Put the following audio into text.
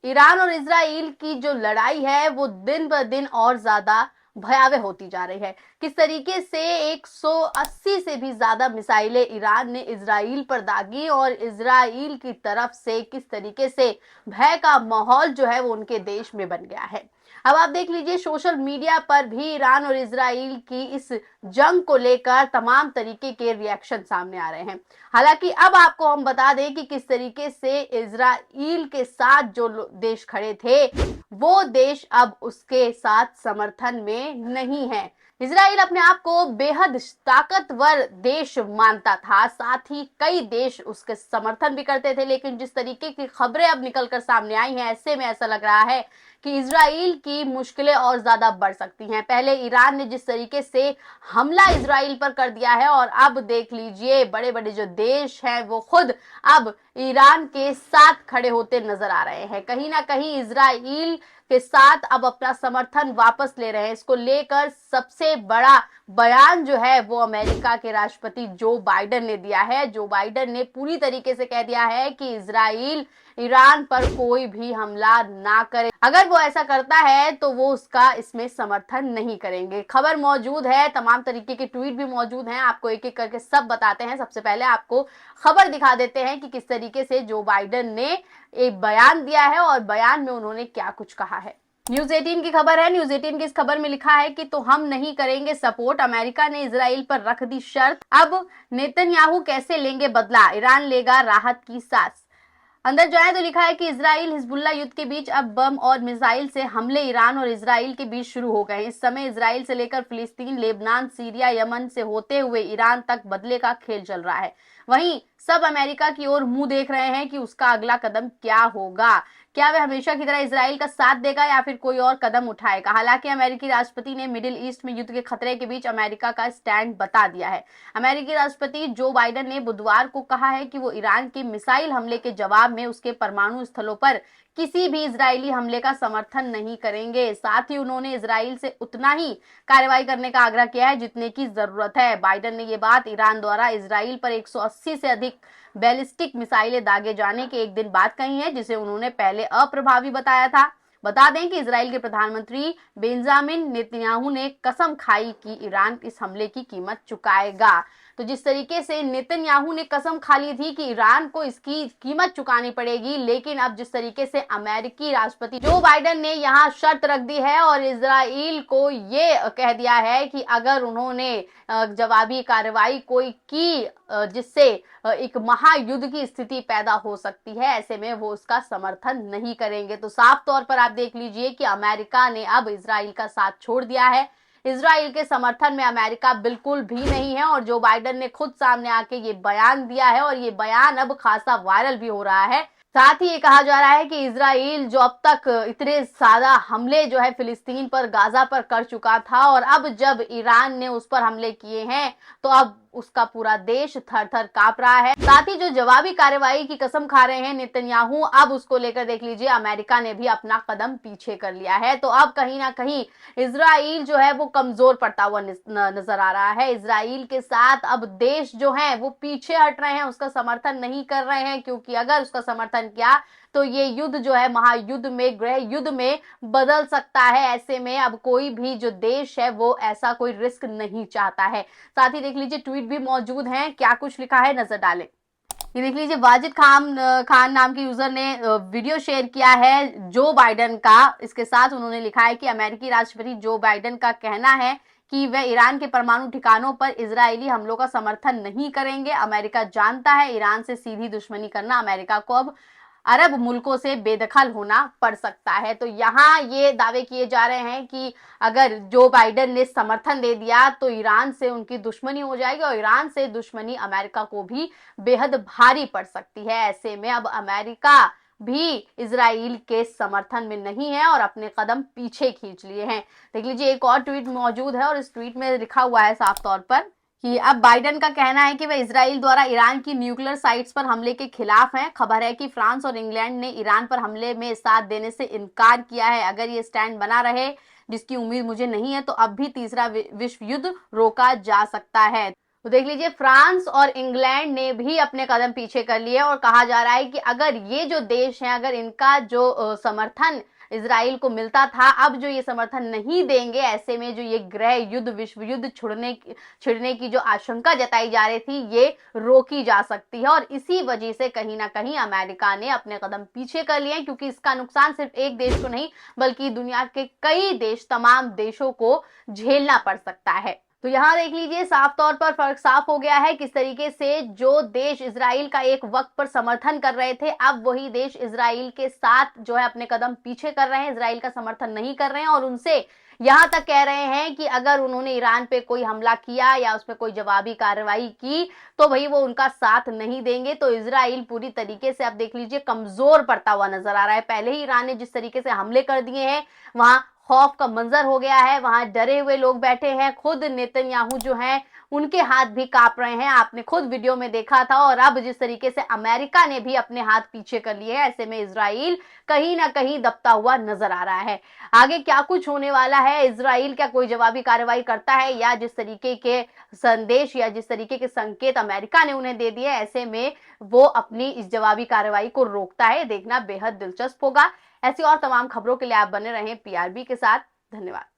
Iran और Israel की जो लड़ाई है वो दिन ब दिन और ज्यादा भयावह होती जा रही है। किस तरीके से 180 से भी ज्यादा मिसाइलें ईरान ने इजराइल पर दागी और इजराइल की तरफ से किस तरीके से भय का माहौल जो है वो उनके देश में बन गया है। अब आप देख लीजिए सोशल मीडिया पर भी ईरान और इजराइल की इस जंग को लेकर तमाम तरीके के रिएक्शन सामने आ रहे हैं। हालांकि अब आपको हम बता दें कि किस तरीके से इजराइल के साथ जो देश खड़े थे वो देश अब उसके साथ समर्थन में नहीं है। इजराइल अपने आप को बेहद ताकतवर देश मानता था, साथ ही कई देश उसके समर्थन भी करते थे, लेकिन जिस तरीके की खबरें अब निकलकर सामने आई हैं ऐसे में ऐसा लग रहा है कि इजराइल की मुश्किलें और ज्यादा बढ़ सकती हैं। पहले ईरान ने जिस तरीके से हमला इजराइल पर कर दिया है और अब देख लीजिए बड़े बड़े जो देश हैं वो खुद अब ईरान के साथ खड़े होते नजर आ रहे हैं। कहीं ना कहीं इजराइल के साथ अब अपना समर्थन वापस ले रहे हैं। इसको लेकर सबसे बड़ा बयान जो है वो अमेरिका के राष्ट्रपति जो बाइडेन ने दिया है। जो बाइडेन ने पूरी तरीके से कह दिया है कि इजराइल ईरान पर कोई भी हमला ना करे, अगर वो ऐसा करता है तो वो उसका इसमें समर्थन नहीं करेंगे। खबर मौजूद है, तमाम तरीके के ट्वीट भी मौजूद हैं, आपको एक एक करके सब बताते हैं। सबसे पहले आपको खबर दिखा देते हैं कि किस तरीके से जो बाइडेन ने एक बयान दिया है और बयान में उन्होंने क्या कुछ कहा है। न्यूज 18 की खबर है। न्यूज 18 की इस खबर में लिखा है कि तो हम नहीं करेंगे सपोर्ट, अमेरिका ने इजराइल पर रख दी शर्त, अब नेतन्याहू कैसे लेंगे बदला, ईरान लेगा राहत की सांस। अंदर जाए तो लिखा है कि इजराइल हिजबुल्ला युद्ध के बीच अब बम और मिसाइल से हमले ईरान और इजराइल के बीच शुरू हो गए। इस समय इजराइल से लेकर फिलिस्तीन, लेबनान, सीरिया, यमन से होते हुए ईरान तक बदले का खेल चल रहा है। वहीं सब अमेरिका की ओर मुंह देख रहे हैं कि उसका अगला कदम क्या होगा। क्या वह हमेशा की तरह इजराइल का साथ देगा या फिर कोई और कदम उठाएगा। हालांकि अमेरिकी राष्ट्रपति ने मिडिल ईस्ट में युद्ध के खतरे के बीच अमेरिका का स्टैंड बता दिया है। अमेरिकी राष्ट्रपति जो बाइडेन ने बुधवार को कहा है कि वो ईरान के मिसाइल हमले के जवाब में उसके परमाणु स्थलों पर किसी भी इजरायली हमले का समर्थन नहीं करेंगे। साथ ही उन्होंने इजराइल से उतना ही कार्रवाई करने का आग्रह किया है जितने की जरूरत है। बाइडेन ने ये बात ईरान द्वारा इजराइल पर 180 से अधिक बैलिस्टिक मिसाइलें दागे जाने के एक दिन बाद कही है, जिसे उन्होंने पहले अप्रभावी बताया था। बता दें कि इजराइल के प्रधानमंत्री बेंजामिन नेतन्याहू ने कसम खाई कि ईरान इस हमले की कीमत चुकाएगा। तो जिस तरीके से नेतन्याहू ने कसम खा ली थी कि ईरान को इसकी कीमत चुकानी पड़ेगी, लेकिन अब जिस तरीके से अमेरिकी राष्ट्रपति जो बाइडेन ने यहाँ शर्त रख दी है और इजराइल को ये कह दिया है कि अगर उन्होंने जवाबी कार्रवाई कोई की जिससे एक महायुद्ध की स्थिति पैदा हो सकती है, ऐसे में वो उसका समर्थन नहीं करेंगे। तो साफ तौर पर आप देख लीजिए कि अमेरिका ने अब इजराइल का साथ छोड़ दिया है। इजराइल के समर्थन में अमेरिका बिल्कुल भी नहीं है और जो बाइडेन ने खुद सामने आके ये बयान दिया है और ये बयान अब खासा वायरल भी हो रहा है। साथ ही ये कहा जा रहा है कि इजराइल जो अब तक इतने ज्यादा हमले जो है फिलिस्तीन पर, गाजा पर कर चुका था और अब जब ईरान ने उस पर हमले किए हैं तो अब उसका पूरा देश थर थर कांप रहा है। साथ ही जो जवाबी कार्रवाई की कसम खा रहे हैं नेतन्याहू, अब उसको लेकर देख लीजिए अमेरिका ने भी अपना कदम पीछे कर लिया है। तो अब कहीं ना कहीं इजराइल जो है वो कमजोर पड़ता हुआ नजर आ रहा है। इजराइल के साथ अब देश जो है वो पीछे हट रहे हैं, उसका समर्थन नहीं कर रहे हैं, क्योंकि अगर उसका समर्थन किया तो ये युद्ध जो है महायुद्ध में, गृह युद्ध में बदल सकता है। ऐसे में अब कोई भी जो देश है वो ऐसा कोई रिस्क नहीं चाहता है। साथ ही देख लीजिए ट्वीट भी मौजूद हैं, क्या कुछ लिखा है नजर डालें। ये देख लीजिए वाजिद खान नाम के यूजर ने वीडियो शेयर किया है जो बाइडेन का। इसके साथ उन्होंने लिखा है कि अमेरिकी राष्ट्रपति जो बाइडेन का कहना है कि वह ईरान के परमाणु ठिकानों पर इजरायली हमलों का समर्थन नहीं करेंगे। अमेरिका जानता है ईरान से सीधी दुश्मनी करना अमेरिका को अब अरब मुल्कों से बेदखल होना पड़ सकता है। तो यहाँ ये दावे किए जा रहे हैं कि अगर जो बाइडेन ने समर्थन दे दिया तो ईरान से उनकी दुश्मनी हो जाएगी और ईरान से दुश्मनी अमेरिका को भी बेहद भारी पड़ सकती है। ऐसे में अब अमेरिका भी इजराइल के समर्थन में नहीं है और अपने कदम पीछे खींच लिए हैं। देख लीजिए एक और ट्वीट मौजूद है और इस ट्वीट में लिखा हुआ है साफ तौर पर कि अब बाइडेन का कहना है कि वह इजराइल द्वारा ईरान की न्यूक्लियर साइट्स पर हमले के खिलाफ हैं। खबर है कि फ्रांस और इंग्लैंड ने ईरान पर हमले में साथ देने से इनकार किया है। अगर ये स्टैंड बना रहे, जिसकी उम्मीद मुझे नहीं है, तो अब भी तीसरा विश्व युद्ध रोका जा सकता है। तो देख लीजिए, फ्रांस और इंग्लैंड ने भी अपने कदम पीछे कर लिए और कहा जा रहा है कि अगर ये जो देश हैं, अगर इनका जो समर्थन इजराइल को मिलता था, अब जो ये समर्थन नहीं देंगे, ऐसे में जो ये गृह युद्ध, विश्व युद्ध छिड़ने की जो आशंका जताई जा रही थी, ये रोकी जा सकती है। और इसी वजह से कहीं ना कहीं अमेरिका ने अपने कदम पीछे कर लिए, क्योंकि इसका नुकसान सिर्फ एक देश को नहीं बल्कि दुनिया के कई देश, तमाम देशों को झेलना पड़ सकता है। तो यहां देख लीजिए, साफ तौर पर फर्क साफ हो गया है किस तरीके से जो देश इजराइल का एक वक्त पर समर्थन कर रहे थे, अब वही देश इजराइल के साथ जो है अपने कदम पीछे कर रहे हैं, इजराइल का समर्थन नहीं कर रहे हैं, और उनसे यहां तक कह रहे हैं कि अगर उन्होंने ईरान पे कोई हमला किया या उस पर कोई जवाबी कार्रवाई की तो भाई वो उनका साथ नहीं देंगे। तो इजराइल पूरी तरीके से, आप देख लीजिए, कमजोर पड़ता हुआ नजर आ रहा है। पहले ही ईरान ने जिस तरीके से हमले कर दिए हैं, वहां खौफ का मंजर हो गया है, वहां डरे हुए लोग बैठे हैं, खुद नेतन्याहू जो हैं उनके हाथ भी कांप रहे हैं, आपने खुद वीडियो में देखा था। और अब जिस तरीके से अमेरिका ने भी अपने हाथ पीछे कर लिए हैं, ऐसे में इजराइल कहीं ना कहीं दबता हुआ नजर आ रहा है। आगे क्या कुछ होने वाला है, इजराइल क्या कोई जवाबी कार्रवाई करता है, या जिस तरीके के संदेश या जिस तरीके के संकेत अमेरिका ने उन्हें दे दिए, ऐसे में वो अपनी इस जवाबी कार्रवाई को रोकता है, देखना बेहद दिलचस्प होगा। ऐसी और तमाम खबरों के लिए आप बने रहें पीआरबी के साथ। धन्यवाद।